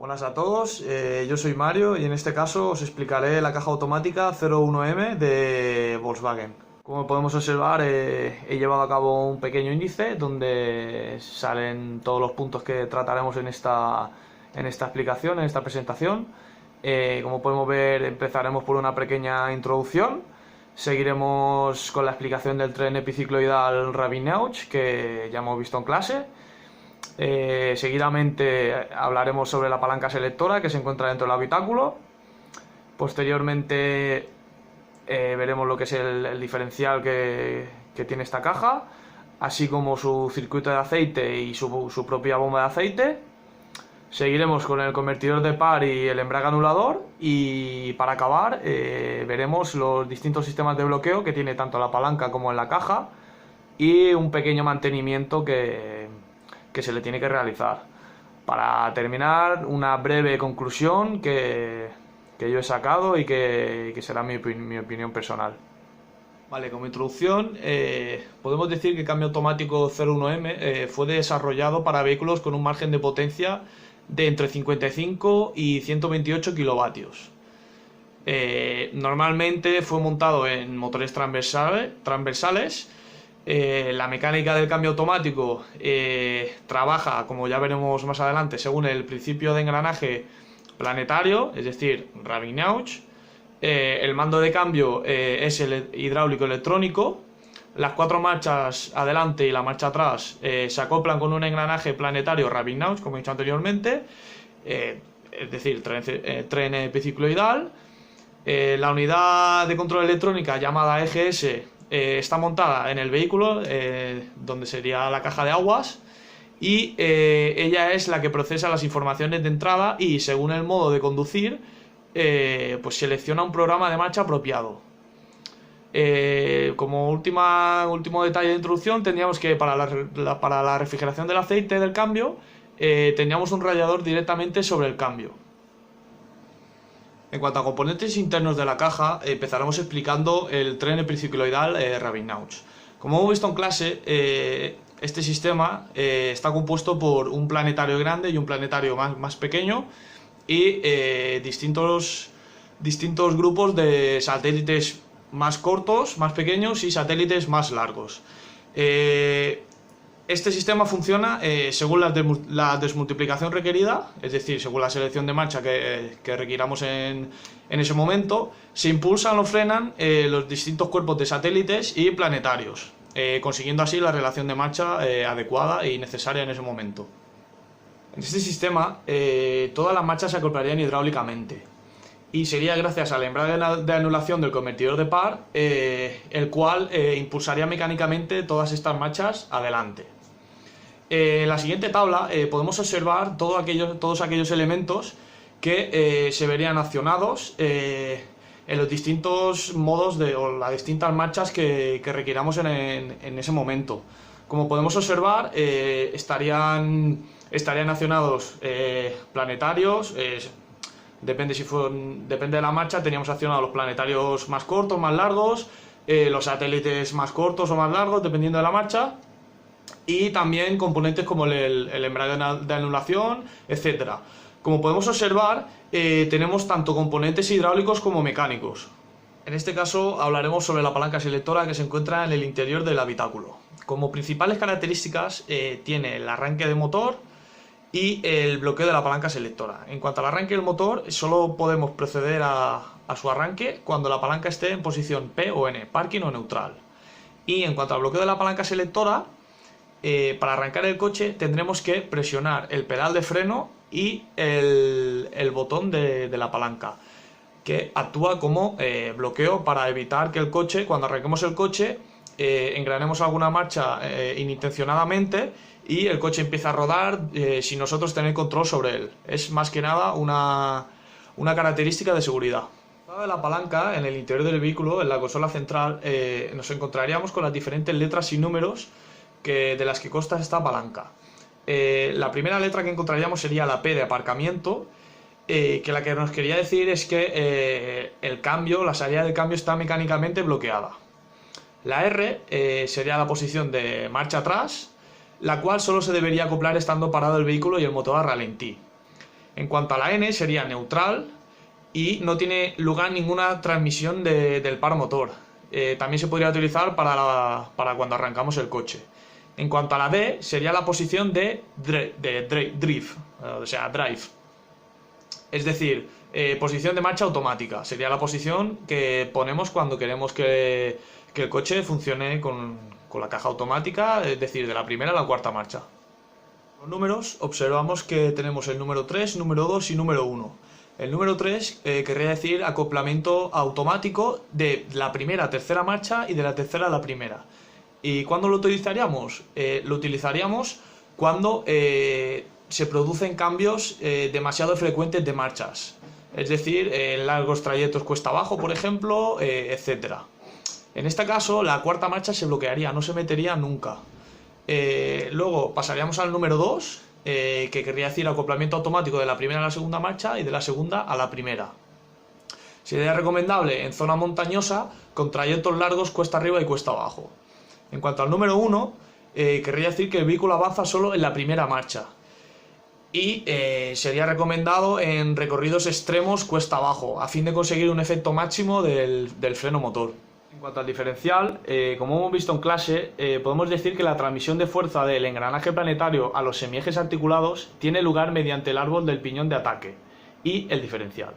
Buenas a todos, yo soy Mario y en este caso os explicaré la caja automática 01M de Volkswagen. Como podemos observar, he llevado a cabo un pequeño índice donde salen todos los puntos que trataremos en esta explicación, en esta presentación. Como podemos ver, empezaremos por una pequeña introducción. Seguiremos con la explicación del tren epicicloidal Rabin-Nautch, que ya hemos visto en clase. Seguidamente hablaremos sobre la palanca selectora que se encuentra dentro del habitáculo. Posteriormente veremos lo que es el diferencial que tiene esta caja, así como su circuito de aceite y su propia bomba de aceite. Seguiremos con el convertidor de par y el embrague anulador, y para acabar veremos los distintos sistemas de bloqueo que tiene tanto la palanca como en la caja, y un pequeño mantenimiento que se le tiene que realizar. Para terminar, una breve conclusión que yo he sacado y que será mi opinión personal. Vale, como introducción, podemos decir que el cambio automático 01M fue desarrollado para vehículos con un margen de potencia de entre 55 y 128 kilovatios. Normalmente fue montado en motores transversales. La mecánica del cambio automático trabaja, como ya veremos más adelante, según el principio de engranaje planetario, es decir, Rabin-Nautch. El mando de cambio es el hidráulico electrónico. Las cuatro marchas adelante y la marcha atrás se acoplan con un engranaje planetario Rabin-Nautch, como he dicho anteriormente, es decir, tren epicicloidal. La unidad de control electrónica llamada EGS está montada en el vehículo, donde sería la caja de aguas, y ella es la que procesa las informaciones de entrada y, según el modo de conducir, pues selecciona un programa de marcha apropiado. Como último detalle de introducción, tendríamos que para la refrigeración del aceite del cambio tendríamos un radiador directamente sobre el cambio. En cuanto a componentes internos de la caja, empezaremos explicando el tren epicicloidal Rabin-Nautch. Como hemos visto en clase, este sistema está compuesto por un planetario grande y un planetario más pequeño, y distintos grupos de satélites más cortos, más pequeños, y satélites más largos. Este sistema funciona según la desmultiplicación requerida, es decir, según la selección de marcha que requiramos en ese momento. Se impulsan o frenan los distintos cuerpos de satélites y planetarios, consiguiendo así la relación de marcha adecuada y necesaria en ese momento. En este sistema todas las marchas se acoplarían hidráulicamente, y sería gracias al embrague de anulación del convertidor de par, el cual impulsaría mecánicamente todas estas marchas adelante. En la siguiente tabla podemos observar todos aquellos elementos que se verían accionados en los distintos modos o las distintas marchas que requiramos en ese momento. Como podemos observar, estarían accionados planetarios. Depende de la marcha, teníamos accionados los planetarios más cortos, más largos, los satélites más cortos o más largos, dependiendo de la marcha, y también componentes como el embrague de anulación, etc. Como podemos observar, tenemos tanto componentes hidráulicos como mecánicos. En este caso hablaremos sobre la palanca selectora, que se encuentra en el interior del habitáculo. Como principales características tiene el arranque de motor y el bloqueo de la palanca selectora. En cuanto al arranque del motor, solo podemos proceder a su arranque cuando la palanca esté en posición P o N, parking o neutral. Y en cuanto al bloqueo de la palanca selectora, para arrancar el coche tendremos que presionar el pedal de freno y el botón de la palanca, que actúa como bloqueo para evitar que el coche, cuando arranquemos el coche, engranemos alguna marcha inintencionadamente y el coche empieza a rodar sin nosotros tener control sobre él. Es más que nada una característica de seguridad. De la palanca, en el interior del vehículo, en la consola central, nos encontraríamos con las diferentes letras y números de las que consta esta palanca. La primera letra que encontraríamos sería la P de aparcamiento, que la que nos quería decir es que la salida del cambio está mecánicamente bloqueada. La R sería la posición de marcha atrás, la cual solo se debería acoplar estando parado el vehículo y el motor a ralentí. En cuanto a la N, sería neutral y no tiene lugar ninguna transmisión del par motor. También se podría utilizar para cuando arrancamos el coche. En cuanto a la D, sería la posición de drive, o sea, drive. Es decir, posición de marcha automática. Sería la posición que ponemos cuando queremos que el coche funcione con la caja automática, es decir, de la primera a la cuarta marcha. Los números, observamos que tenemos el número 3, número 2 y número 1. El número 3 querría decir acoplamiento automático de la primera a tercera marcha y de la tercera a la primera. ¿Y cuándo lo utilizaríamos? Lo utilizaríamos cuando se producen cambios demasiado frecuentes de marchas. Es decir, en largos trayectos cuesta abajo, por ejemplo, etc. En este caso, la cuarta marcha se bloquearía, no se metería nunca. Luego pasaríamos al número 2, que querría decir acoplamiento automático de la primera a la segunda marcha y de la segunda a la primera. Sería recomendable en zona montañosa con trayectos largos cuesta arriba y cuesta abajo. En cuanto al número 1, querría decir que el vehículo avanza solo en la primera marcha. Y sería recomendado en recorridos extremos cuesta abajo, a fin de conseguir un efecto máximo del freno motor. En cuanto al diferencial, como hemos visto en clase, podemos decir que la transmisión de fuerza del engranaje planetario a los semiejes articulados tiene lugar mediante el árbol del piñón de ataque y el diferencial.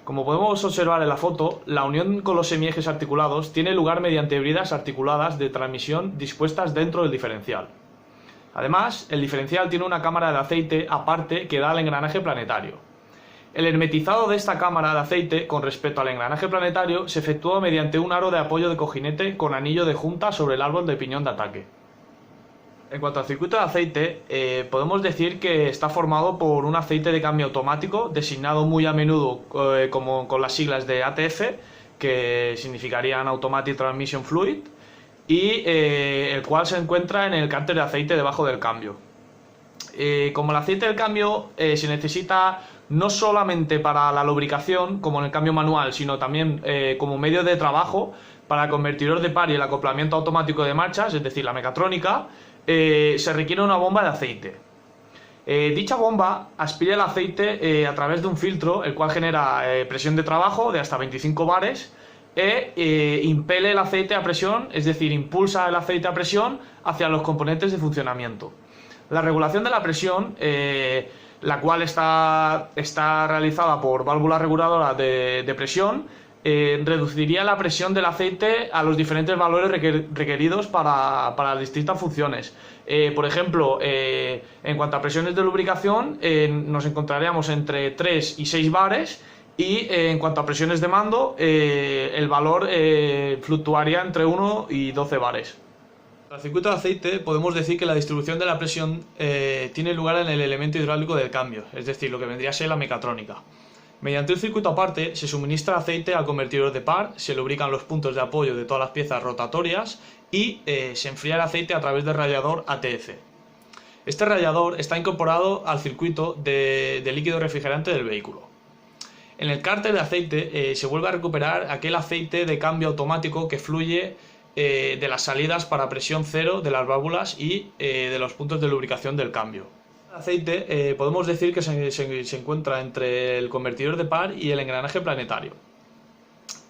Como podemos observar en la foto, la unión con los semiejes articulados tiene lugar mediante bridas articuladas de transmisión dispuestas dentro del diferencial. Además, el diferencial tiene una cámara de aceite aparte que da al engranaje planetario. El hermetizado de esta cámara de aceite con respecto al engranaje planetario se efectúa mediante un aro de apoyo de cojinete con anillo de junta sobre el árbol de piñón de ataque. En cuanto al circuito de aceite, podemos decir que está formado por un aceite de cambio automático, designado muy a menudo como con las siglas de ATF, que significarían Automatic Transmission Fluid, y el cual se encuentra en el cárter de aceite debajo del cambio. Como el aceite del cambio se necesita no solamente para la lubricación, como en el cambio manual, sino también como medio de trabajo para el convertidor de par y el acoplamiento automático de marchas, es decir, la mecatrónica, se requiere una bomba de aceite. Dicha bomba aspira el aceite a través de un filtro, el cual genera presión de trabajo de hasta 25 bares e impele el aceite a presión, es decir, impulsa el aceite a presión hacia los componentes de funcionamiento. La regulación de la presión, la cual está realizada por válvulas reguladoras de presión, reduciría la presión del aceite a los diferentes valores requeridos para las distintas funciones. Por ejemplo, en cuanto a presiones de lubricación, nos encontraríamos entre 3 y 6 bares, y en cuanto a presiones de mando, el valor fluctuaría entre 1 y 12 bares. Para el circuito de aceite podemos decir que la distribución de la presión tiene lugar en el elemento hidráulico del cambio, es decir, lo que vendría a ser la mecatrónica. Mediante un circuito aparte se suministra aceite al convertidor de par, se lubrican los puntos de apoyo de todas las piezas rotatorias y se enfría el aceite a través del radiador ATF. Este radiador está incorporado al circuito de líquido refrigerante del vehículo. En el cárter de aceite se vuelve a recuperar aquel aceite de cambio automático que fluye de las salidas para presión cero de las válvulas y de los puntos de lubricación del cambio. El aceite podemos decir que se encuentra entre el convertidor de par y el engranaje planetario.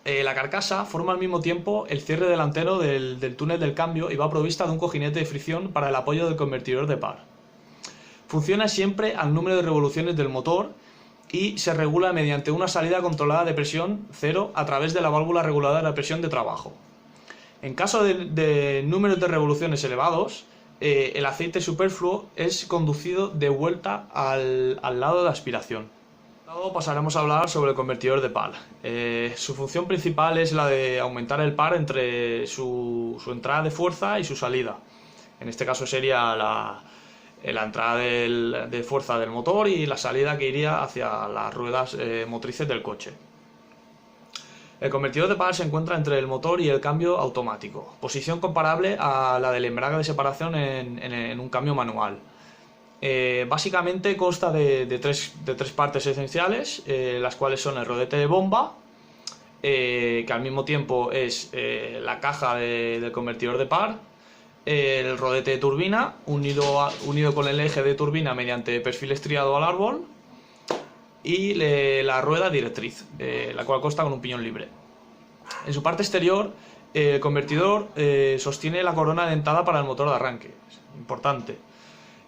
La carcasa forma al mismo tiempo el cierre delantero del túnel del cambio y va provista de un cojinete de fricción para el apoyo del convertidor de par. Funciona siempre al número de revoluciones del motor y se regula mediante una salida controlada de presión cero a través de la válvula reguladora de presión de trabajo. En caso de números de revoluciones elevados, el aceite superfluo es conducido de vuelta al lado de aspiración. Luego pasaremos a hablar sobre el convertidor de par. Su función principal es la de aumentar el par entre su entrada de fuerza y su salida. En este caso sería la entrada de fuerza del motor y la salida que iría hacia las ruedas motrices del coche. El convertidor de par se encuentra entre el motor y el cambio automático, posición comparable a la del embrague de separación en un cambio manual. Básicamente consta de tres partes esenciales, las cuales son el rodete de bomba, que al mismo tiempo es la caja del convertidor de par, el rodete de turbina, unido con el eje de turbina mediante perfil estriado al árbol, y la rueda directriz, la cual consta con un piñón libre. En su parte exterior, el convertidor sostiene la corona dentada para el motor de arranque, importante.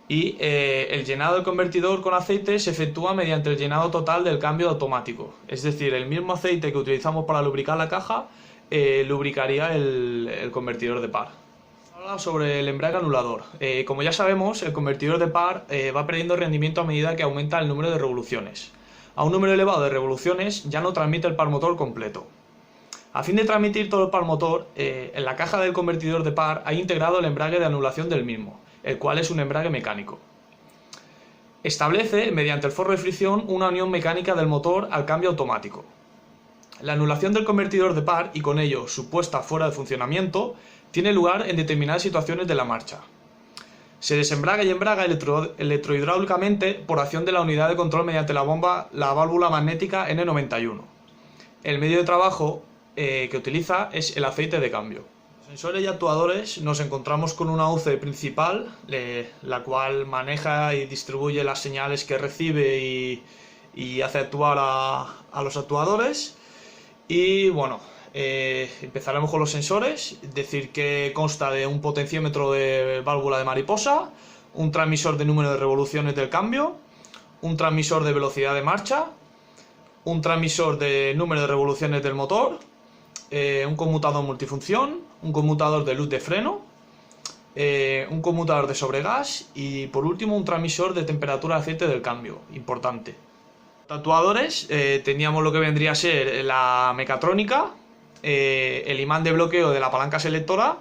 Y el llenado del convertidor con aceite se efectúa mediante el llenado total del cambio automático. Es decir, el mismo aceite que utilizamos para lubricar la caja lubricaría el convertidor de par. Ahora sobre el embrague anulador. Como ya sabemos, el convertidor de par va perdiendo rendimiento a medida que aumenta el número de revoluciones. A un número elevado de revoluciones ya no transmite el par motor completo. A fin de transmitir todo el par motor, en la caja del convertidor de par hay integrado el embrague de anulación del mismo, el cual es un embrague mecánico. Establece, mediante el forro de fricción, una unión mecánica del motor al cambio automático. La anulación del convertidor de par, y con ello su puesta fuera de funcionamiento, tiene lugar en determinadas situaciones de la marcha. Se desembraga y embraga electrohidráulicamente por acción de la unidad de control mediante la válvula magnética N91. El medio de trabajo que utiliza es el aceite de cambio. Sensores y actuadores nos encontramos con una OCE principal, la cual maneja y distribuye las señales que recibe y hace actuar a los actuadores. Y bueno, empezaremos con los sensores, decir que consta de un potenciómetro de válvula de mariposa, un transmisor de número de revoluciones del cambio, un transmisor de velocidad de marcha, un transmisor de número de revoluciones del motor, un conmutador multifunción, un conmutador de luz de freno, un conmutador de sobregas y por último un transmisor de temperatura de aceite del cambio, importante. Actuadores, teníamos lo que vendría a ser la mecatrónica, el imán de bloqueo de la palanca selectora,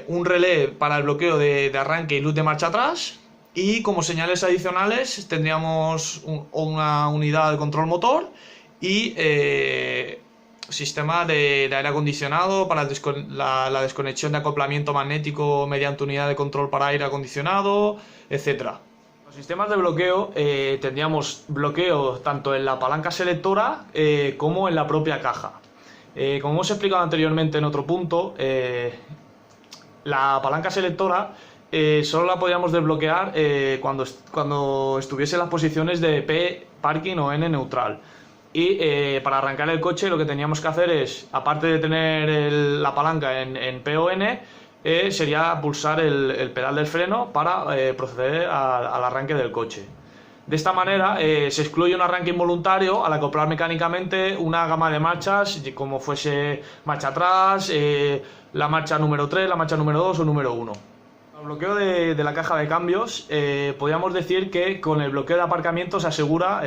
un relé para el bloqueo de arranque y luz de marcha atrás, y como señales adicionales tendríamos una unidad de control motor y sistema de aire acondicionado para la desconexión de acoplamiento magnético mediante unidad de control para aire acondicionado, etc. Los sistemas de bloqueo, tendríamos bloqueo tanto en la palanca selectora como en la propia caja. Como hemos explicado anteriormente en otro punto, la palanca selectora solo la podíamos desbloquear cuando estuviese en las posiciones de P parking o N neutral. Y para arrancar el coche lo que teníamos que hacer es, aparte de tener la palanca en P o N, sería pulsar el pedal del freno para proceder al arranque del coche. De esta manera se excluye un arranque involuntario al acoplar mecánicamente una gama de marchas, como fuese marcha atrás, la marcha número 3, la marcha número 2 o número 1. El bloqueo de la caja de cambios, podríamos decir que con el bloqueo de aparcamiento se asegura,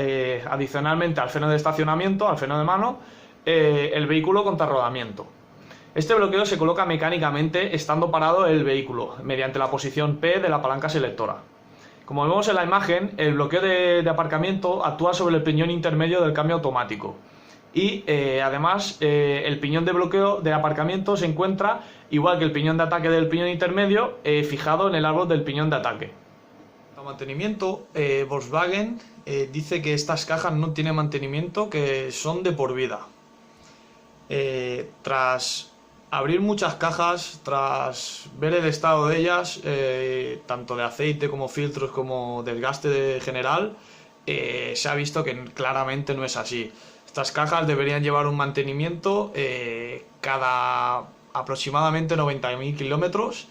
adicionalmente al freno de estacionamiento, al freno de mano, el vehículo contra rodamiento. Este bloqueo se coloca mecánicamente estando parado el vehículo, mediante la posición P de la palanca selectora. Como vemos en la imagen, el bloqueo de aparcamiento actúa sobre el piñón intermedio del cambio automático. Y además el piñón de bloqueo de aparcamiento se encuentra, igual que el piñón de ataque del piñón intermedio, fijado en el árbol del piñón de ataque. Para mantenimiento, Volkswagen dice que estas cajas no tienen mantenimiento, que son de por vida. Tras abrir muchas cajas, tras ver el estado de ellas, tanto de aceite como filtros como desgaste general, se ha visto que claramente no es así. Estas cajas deberían llevar un mantenimiento cada aproximadamente 90.000 kilómetros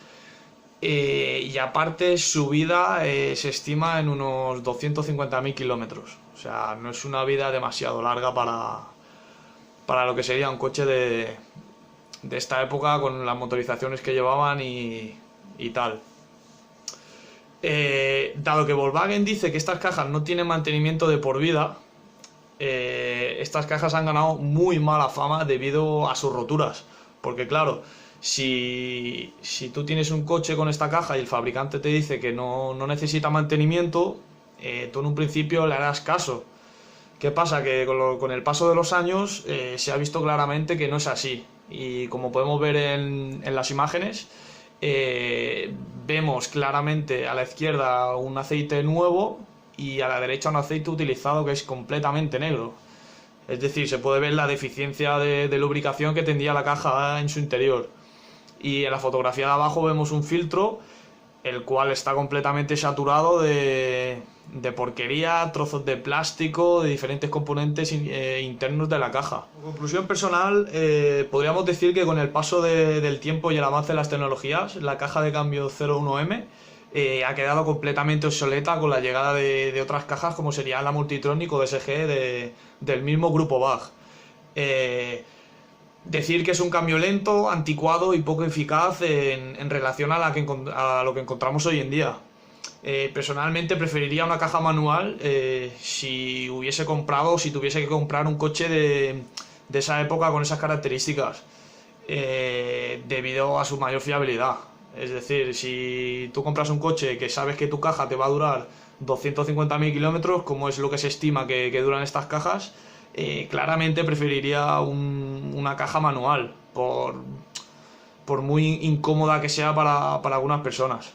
y aparte su vida se estima en unos 250.000 kilómetros. O sea, no es una vida demasiado larga para lo que sería un coche de esta época con las motorizaciones que llevaban y tal. Dado que Volkswagen dice que estas cajas no tienen mantenimiento de por vida, estas cajas han ganado muy mala fama debido a sus roturas. Porque claro, si tú tienes un coche con esta caja y el fabricante te dice que no necesita mantenimiento, tú en un principio le harás caso. ¿Qué pasa? Que con el paso de los años se ha visto claramente que no es así. Y como podemos ver en las imágenes, vemos claramente a la izquierda un aceite nuevo y a la derecha un aceite utilizado que es completamente negro. Es decir, se puede ver la deficiencia de lubricación que tendría la caja en su interior. Y en la fotografía de abajo vemos un filtro, el cual está completamente saturado de de porquería, trozos de plástico, de diferentes componentes internos de la caja. Como conclusión personal, podríamos decir que con el paso del tiempo y el avance de las tecnologías, la caja de cambio 01M ha quedado completamente obsoleta con la llegada de otras cajas como sería la Multitronic o DSG del mismo grupo BAG. Decir que es un cambio lento, anticuado y poco eficaz en relación a lo que encontramos hoy en día. Personalmente preferiría una caja manual si hubiese comprado o si tuviese que comprar un coche de esa época con esas características, debido a su mayor fiabilidad. Es decir, si tú compras un coche que sabes que tu caja te va a durar 250.000 kilómetros, como es lo que se estima que duran estas cajas, claramente preferiría una caja manual, por muy incómoda que sea para algunas personas.